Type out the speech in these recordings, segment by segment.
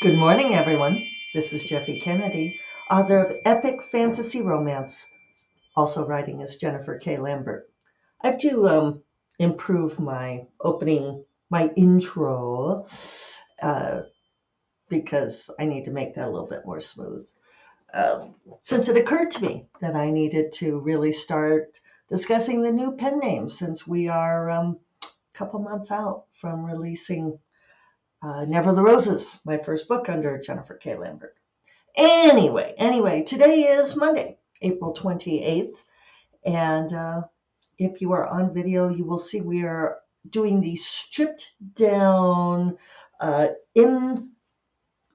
Good morning, everyone. This is Jeffy Kennedy, author of epic fantasy romance, also writing as Jennifer K. Lambert. I have to improve my intro, uh, because I need to make that a little bit more smooth. Since it occurred to me that I needed to really start discussing the new pen name since we are a couple months out from releasing Never the Roses, my first book under Jennifer K. Lambert. Anyway, today is Monday, April 28th. And if you are on video, you will see we are doing the stripped down uh, in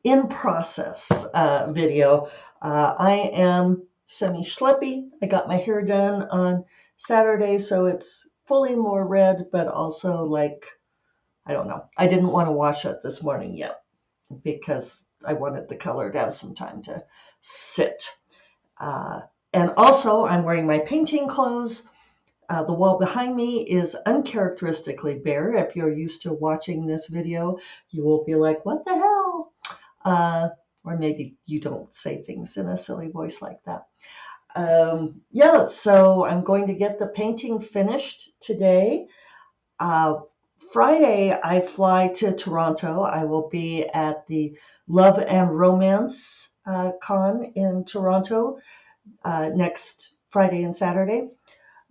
in process video. I am semi schleppy. I got my hair done on Saturday, so it's fully more red, but also like, I don't know. I didn't want to wash it this morning yet because I wanted the color to have some time to sit. Uh, and also, I'm wearing my painting clothes. The wall behind me is uncharacteristically bare. If you're used to watching this video, you will be like, what the hell? Or maybe you don't say things in a silly voice like that. Yeah, so I'm going to get the painting finished today. Uh, Friday, I fly to Toronto. I will be at the Love and Romance Con in Toronto next Friday and Saturday.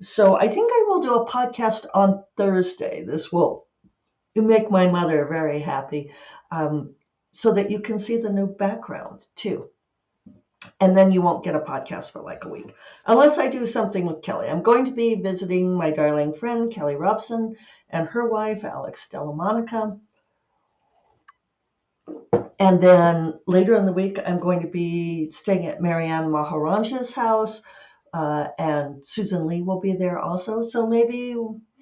So I think I will do a podcast on Thursday. This will make my mother very happy, so that you can see the new background too. And then you won't get a podcast for like a week unless I do something with Kelly. I'm going to be visiting my darling friend Kelly Robson and her wife Alex Delamonica. And then later in the week, I'm going to be staying at Marianne Maharanja's house, and Susan Lee will be there also. So maybe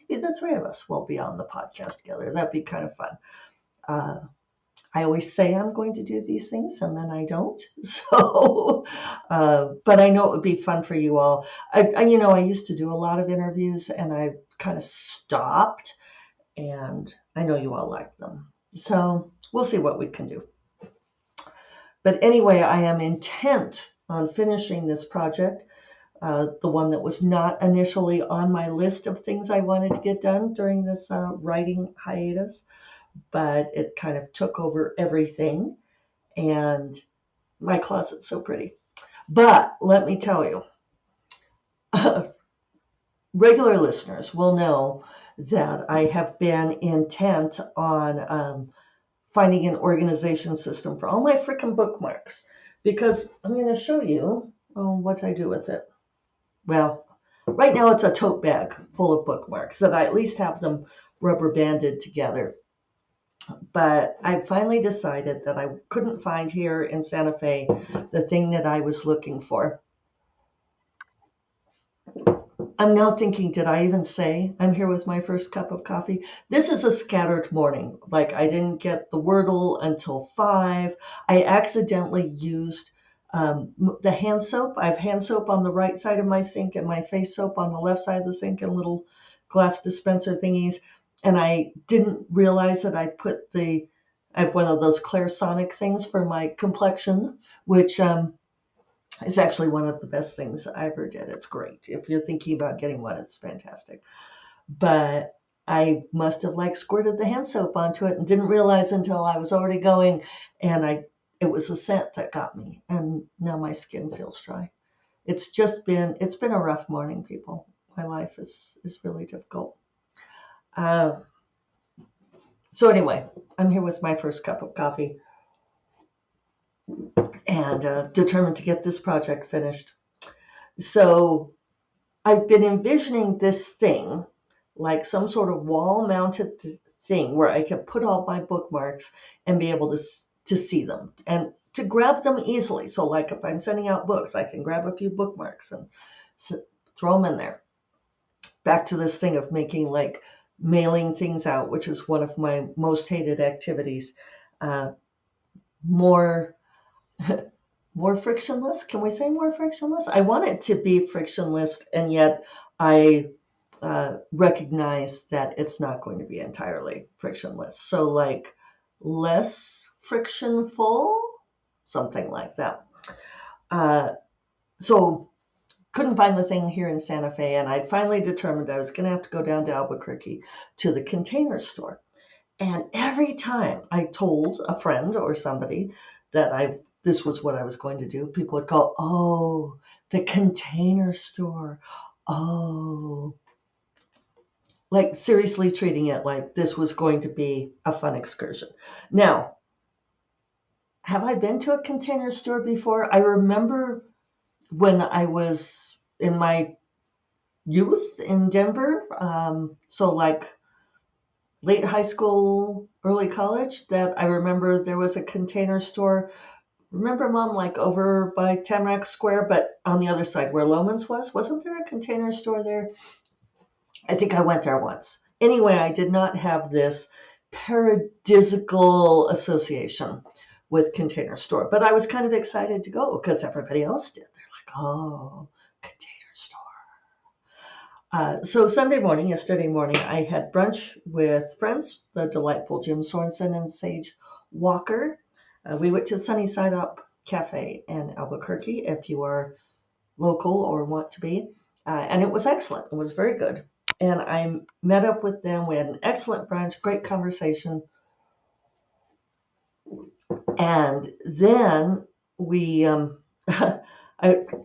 the three of us will be on the podcast together. That'd be kind of fun. Uh, I always say I'm going to do these things and then I don't. So, but I know it would be fun for you all. I used to do a lot of interviews and I kind of stopped, and I know you all like them. So we'll see what we can do. But anyway, I am intent on finishing this project, the one that was not initially on my list of things I wanted to get done during this writing hiatus, but it kind of took over everything. And my closet's so pretty. But let me tell you, regular listeners will know that I have been intent on finding an organization system for all my freaking bookmarks, because I'm going to show you what I do with it. Well, right now it's a tote bag full of bookmarks that I at least have them rubber banded together. But I finally decided that I couldn't find here in Santa Fe the thing that I was looking for. I'm now thinking, did I even say I'm here with my first cup of coffee? This is a scattered morning. Like, I didn't get the Wordle until 5. I accidentally used the hand soap. I have hand soap on the right side of my sink and my face soap on the left side of the sink in little glass dispenser thingies. And I didn't realize that I have one of those Clairsonic things for my complexion, which it's actually one of the best things I ever did. It's great. If you're thinking about getting one, it's fantastic. But I must have like squirted the hand soap onto it and didn't realize until I was already going, and it was the scent that got me. And now my skin feels dry. It's been a rough morning, people. My life is really difficult. Uh, so anyway, I'm here with my first cup of coffee and determined to get this project finished. So I've been envisioning this thing like some sort of wall mounted thing where I can put all my bookmarks and be able to see them and to grab them easily. So like if I'm sending out books, I can grab a few bookmarks and throw them in there. Back to this thing of making like mailing things out, which is one of my most hated activities. More more frictionless. Can we say more frictionless? I want it to be frictionless, and yet I recognize that it's not going to be entirely frictionless. So, like, less frictionful, something like that. So couldn't find the thing here in Santa Fe, and I'd finally determined I was going to have to go down to Albuquerque to the Container Store. And every time I told a friend or somebody that this was what I was going to do, people would go, "Oh, the Container Store. Oh." Like seriously treating it like this was going to be a fun excursion. Now, have I been to a Container Store before? I remember when I was in my youth in Denver, so like late high school, early college, that I remember there was a Container Store. Remember, Mom, like over by Tamarack Square, but on the other side where Loman's was? Wasn't there a Container Store there? I think I went there once. Anyway, I did not have this paradisical association with Container Store, but I was kind of excited to go because everybody else did. They're like, "Oh, Container Store." So yesterday morning, I had brunch with friends, the delightful Jim Sorensen and Sage Walker. We went to Sunny Side Up Cafe in Albuquerque, if you are local or want to be. And it was excellent. It was very good. And I met up with them. We had an excellent brunch, great conversation. And then we, a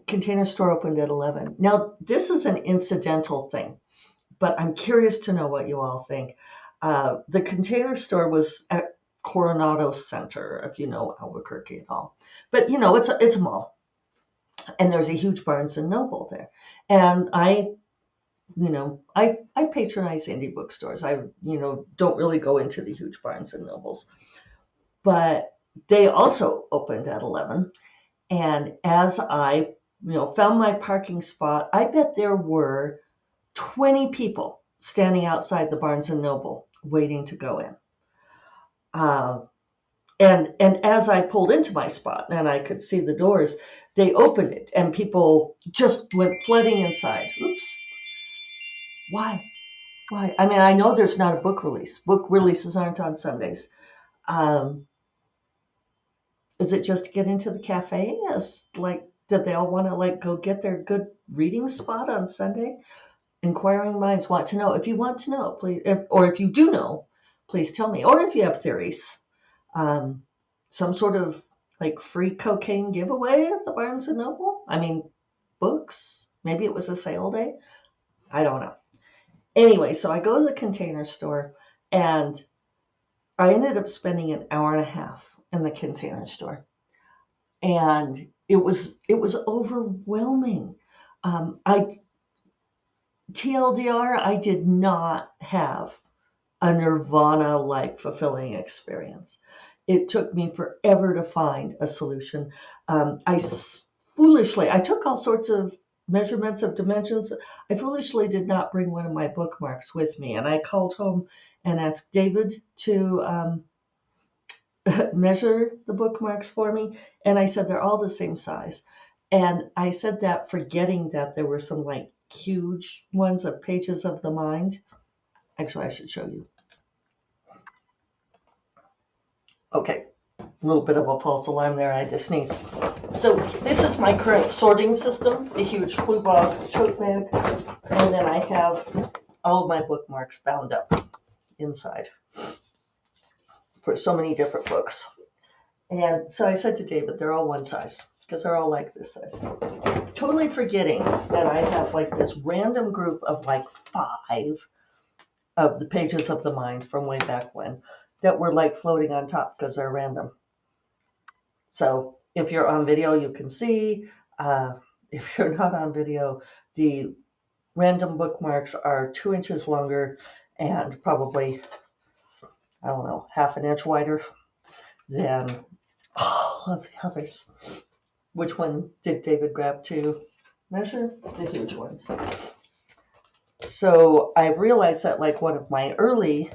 Container Store opened at 11. Now, this is an incidental thing, but I'm curious to know what you all think. The Container Store was at Coronado Center, if you know Albuquerque at all. But, it's a mall. And there's a huge Barnes & Noble there. And I patronize indie bookstores. I, don't really go into the huge Barnes & Nobles. But they also opened at 11. And as I, found my parking spot, I bet there were 20 people standing outside the Barnes & Noble waiting to go in. And as I pulled into my spot and I could see the doors, they opened it and people just went flooding inside. Oops. Why? I mean, I know there's not a book release. Book releases aren't on Sundays. Is it just to get into the cafe? Did they all want to go get their good reading spot on Sunday? Inquiring minds want to know. If you want to know, please, if you do know, please tell me. Or if you have theories, some sort of free cocaine giveaway at the Barnes & Noble. I mean, books. Maybe it was a sale day. I don't know. Anyway, so I go to the Container Store, and I ended up spending an hour and a half in the Container Store, and it was overwhelming. TLDR, I did not have a Nirvana-like fulfilling experience. It took me forever to find a solution. I took all sorts of measurements of dimensions. I foolishly did not bring one of my bookmarks with me, and I called home and asked David to measure the bookmarks for me, and I said they're all the same size. And I said that forgetting that there were some huge ones of Pages of the Mind. Actually, I should show you. Okay, a little bit of a false alarm there. I had to sneeze. So this is my current sorting system, the huge Fluebog tote bag, and then I have all of my bookmarks bound up inside for so many different books. And so I said to David, they're all one size because they're all like this size. Totally forgetting that I have this random group of 5 of the Pages of the Mind from way back when that were floating on top because they're random. So if you're on video, you can see. If you're not on video, the random bookmarks are 2 inches longer and probably, I don't know, half an inch wider than all of the others. Which one did David grab to measure? The huge ones. So I realized that one of my early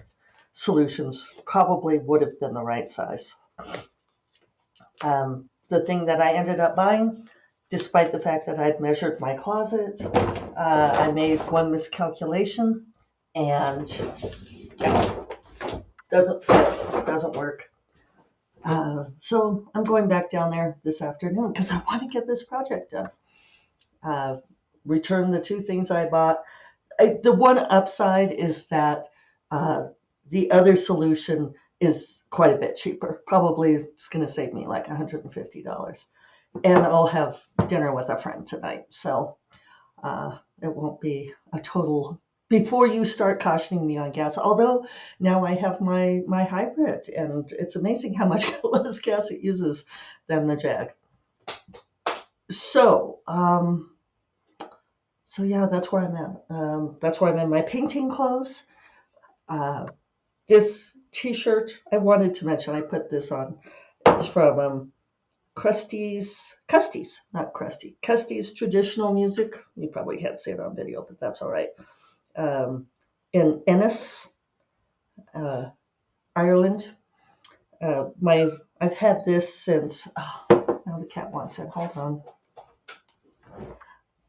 solutions probably would have been the right size. The thing that I ended up buying, despite the fact that I'd measured my closet, I made one miscalculation and doesn't fit, doesn't work. So I'm going back down there this afternoon because I want to get this project done. Uh, return the two things I bought. The one upside is that uh, the other solution is quite a bit cheaper. Probably it's going to save me like $150. And I'll have dinner with a friend tonight. So it won't be a total. Before you start cautioning me on gas, although now I have my hybrid, and it's amazing how much less gas it uses than the Jag. So, so yeah, that's where I'm at. That's why I'm in my painting clothes. Uh, this T-shirt I wanted to mention. I put this on. It's from Custy's, not Krusty. Custy's Traditional Music. You probably can't see it on video, but that's all right. In Ennis, uh, Ireland. I've had this since. Oh, now the cat wants it. Hold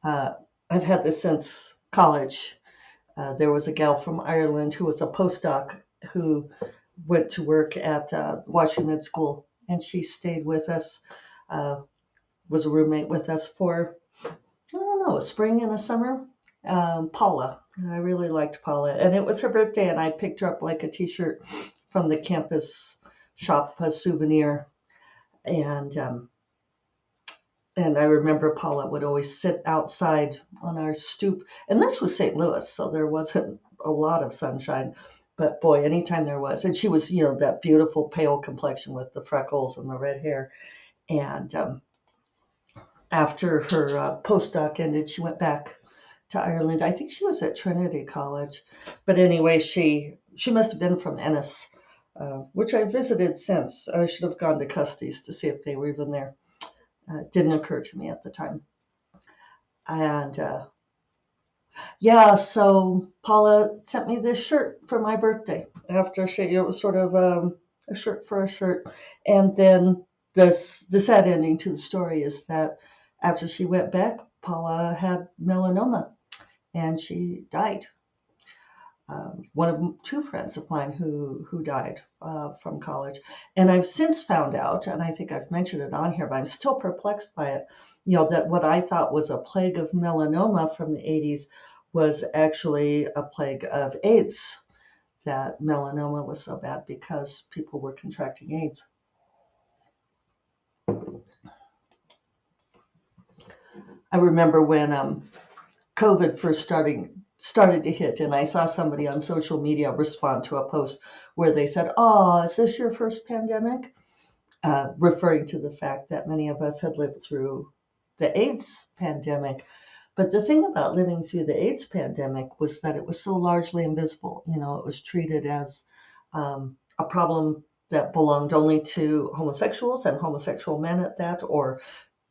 on. I've had this since college. There was a gal from Ireland who was a postdoc who went to work at Washington School, and she stayed with us. Was a roommate with us for I don't know, a spring and a summer. Paula. I really liked Paula, and it was her birthday, and I picked her up like a T-shirt from the campus shop, a souvenir, and and I remember Paula would always sit outside on our stoop, and this was St. Louis, so there wasn't a lot of sunshine, but boy, anytime there was, and she was, that beautiful pale complexion with the freckles and the red hair, and after her postdoc ended, she went back to Ireland. I think she was at Trinity College, but anyway, she must have been from Ennis, which I visited since. I should have gone to Custy's to see if they were even there. It didn't occur to me at the time. And yeah, so Paula sent me this shirt for my birthday. After it was sort of a shirt for a shirt, and then the sad ending to the story is that after she went back, Paula had melanoma and she died. One of two friends of mine who died from college, and I've since found out, and I think I've mentioned it on here, but I'm still perplexed by it. That what I thought was a plague of melanoma from the 80s was actually a plague of AIDS. That melanoma was so bad because people were contracting AIDS. I remember when COVID first started to hit, and I saw somebody on social media respond to a post where they said, "Oh, is this your first pandemic?" Referring to the fact that many of us had lived through the AIDS pandemic. But the thing about living through the AIDS pandemic was that it was so largely invisible. It was treated as a problem that belonged only to homosexuals and homosexual men at that, or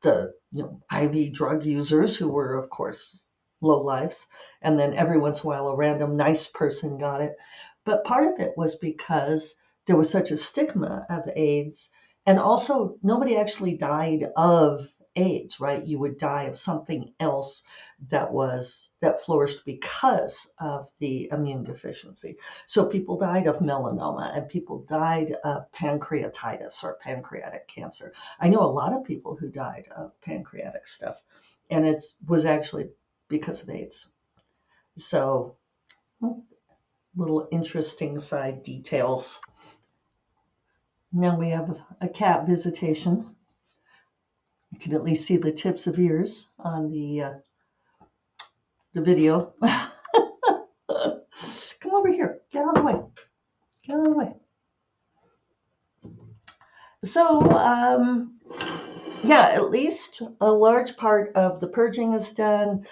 the IV drug users who were, of course, low lives. And then every once in a while, a random nice person got it. But part of it was because there was such a stigma of AIDS. And also, nobody actually died of AIDS, right? You would die of something else that flourished because of the immune deficiency. So people died of melanoma and people died of pancreatitis or pancreatic cancer. I know a lot of people who died of pancreatic stuff, and it was actually because of AIDS. So, little interesting side details. Now we have a cat visitation. You can at least see the tips of ears on the video. Come over here. Get out of the way. Get out of the way. So, yeah, at least a large part of the purging is done.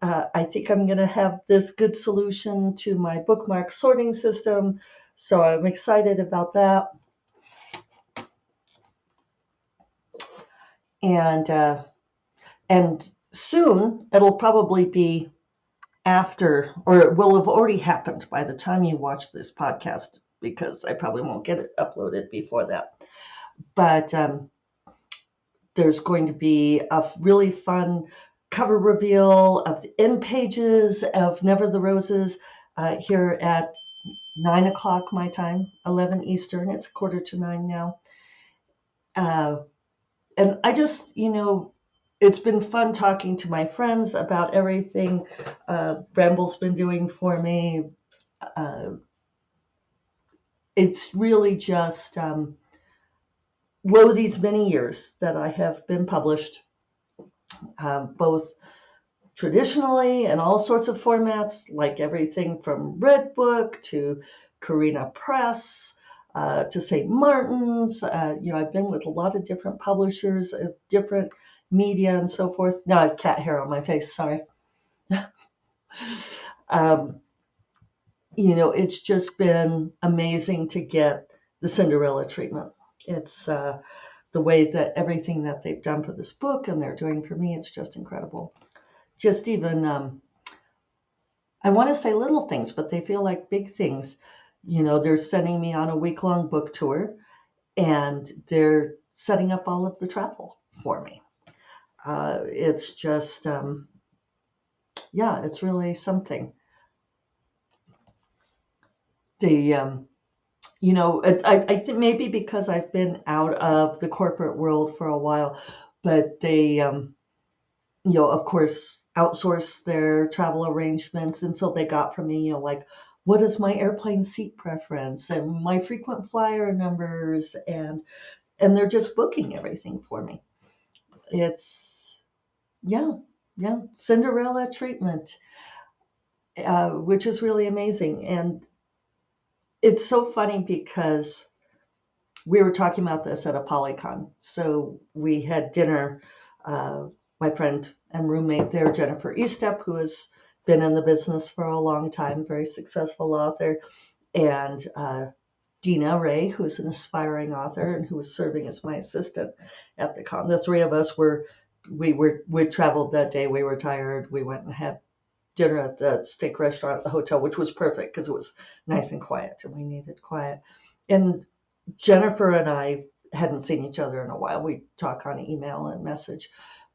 I think I'm going to have this good solution to my bookmark sorting system. So I'm excited about that. And soon it'll probably be after, or it will have already happened by the time you watch this podcast, because I probably won't get it uploaded before that. But there's going to be a really fun cover reveal of the end pages of Never the Roses here at 9 o'clock my time, 11 Eastern. It's 8:45 now. Uh, and I just, it's been fun talking to my friends about everything Bramble's been doing for me. Uh, it's really just these many years that I have been published, both traditionally in all sorts of formats, like everything from Red Book to Carina Press to St. Martin's. I've been with a lot of different publishers of different media and so forth. Now I have cat hair on my face, sorry. um, it's just been amazing to get the Cinderella treatment. It's the way that everything that they've done for this book and they're doing for me, it's just incredible. Just even I want to say little things, but they feel like big things. They're sending me on a week-long book tour, and they're setting up all of the travel for me. It's just, it's really something. The, I think maybe because I've been out of the corporate world for a while, but they, of course, outsource their travel arrangements. And so they got from me, like, what is my airplane seat preference and my frequent flyer numbers, and they're just booking everything for me. It's yeah, Cinderella treatment, which is really amazing. And it's so funny because we were talking about this at a Polycon. So we had dinner. My friend and roommate there, Jennifer Estep, who has been in the business for a long time, very successful author, and Dina Ray, who's an aspiring author and who was serving as my assistant at the con. The three of us we traveled that day. We were tired. We went and had dinner at the steak restaurant at the hotel, which was perfect because it was nice and quiet, and we needed quiet. And Jennifer and I hadn't seen each other in a while. We talk on email and message,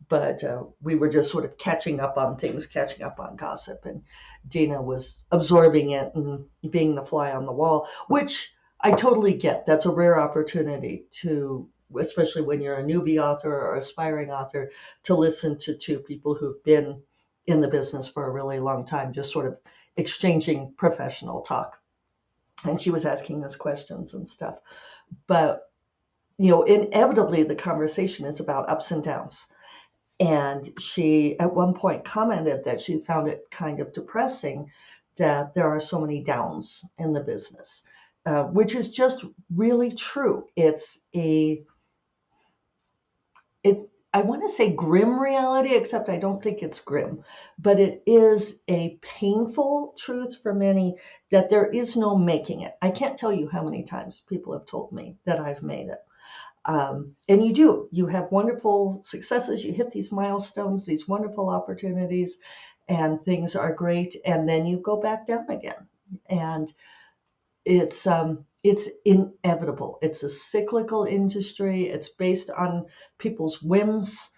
but we were just sort of catching up on things, catching up on gossip. And Dina was absorbing it and being the fly on the wall, which I totally get. That's a rare opportunity to, especially when you're a newbie author or aspiring author, to listen to two people who've been in the business for a really long time, just sort of exchanging professional talk. And she was asking us questions and stuff. But, inevitably the conversation is about ups and downs. And she, at one point, commented that she found it kind of depressing that there are so many downs in the business, which is just really true. I want to say grim reality, except I don't think it's grim, but it is a painful truth for many that there is no making it. I can't tell you how many times people have told me that I've made it. And you do. You have wonderful successes. You hit these milestones, these wonderful opportunities, and things are great. And then you go back down again. And it's inevitable. It's a cyclical industry. It's based on people's whims.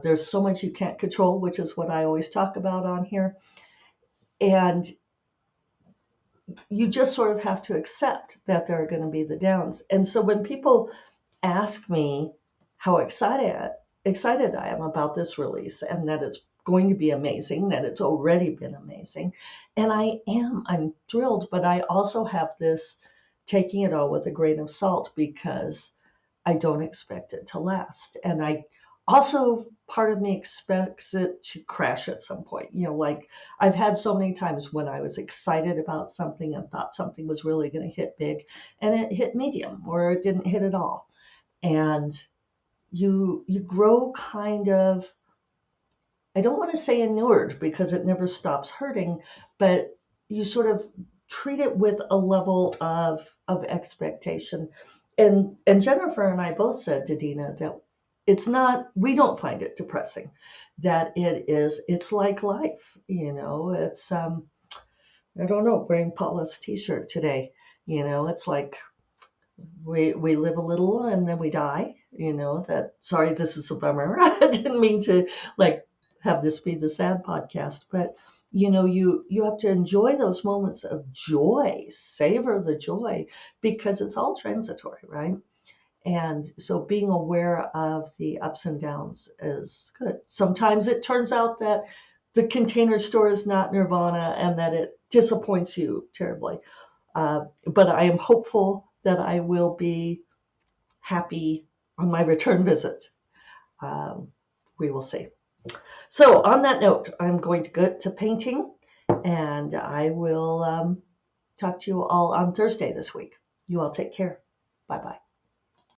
There's so much you can't control, which is what I always talk about on here. And you just sort of have to accept that there are going to be the downs. And so when people ask me how excited I am about this release and that it's going to be amazing, that it's already been amazing. And I'm thrilled, but I also have this taking it all with a grain of salt because I don't expect it to last. And I also, part of me expects it to crash at some point. Like I've had so many times when I was excited about something and thought something was really going to hit big and it hit medium or it didn't hit at all. And you grow kind of, I don't want to say inured because it never stops hurting, but you sort of treat it with a level of expectation. And Jennifer and I both said to Dina that we don't find it depressing, that it's like life, it's I don't know, wearing Paula's t-shirt today, it's like we live a little and then we die, sorry, this is a bummer. I didn't mean to like have this be the sad podcast, but you have to enjoy those moments of joy, savor the joy, because it's all transitory, right? And so being aware of the ups and downs is good. Sometimes it turns out that the Container Store is not nirvana and that it disappoints you terribly. But I am hopeful that I will be happy on my return visit. We will see. So on that note, I'm going to go to painting, and I will talk to you all on Thursday this week. You all take care. Bye-bye.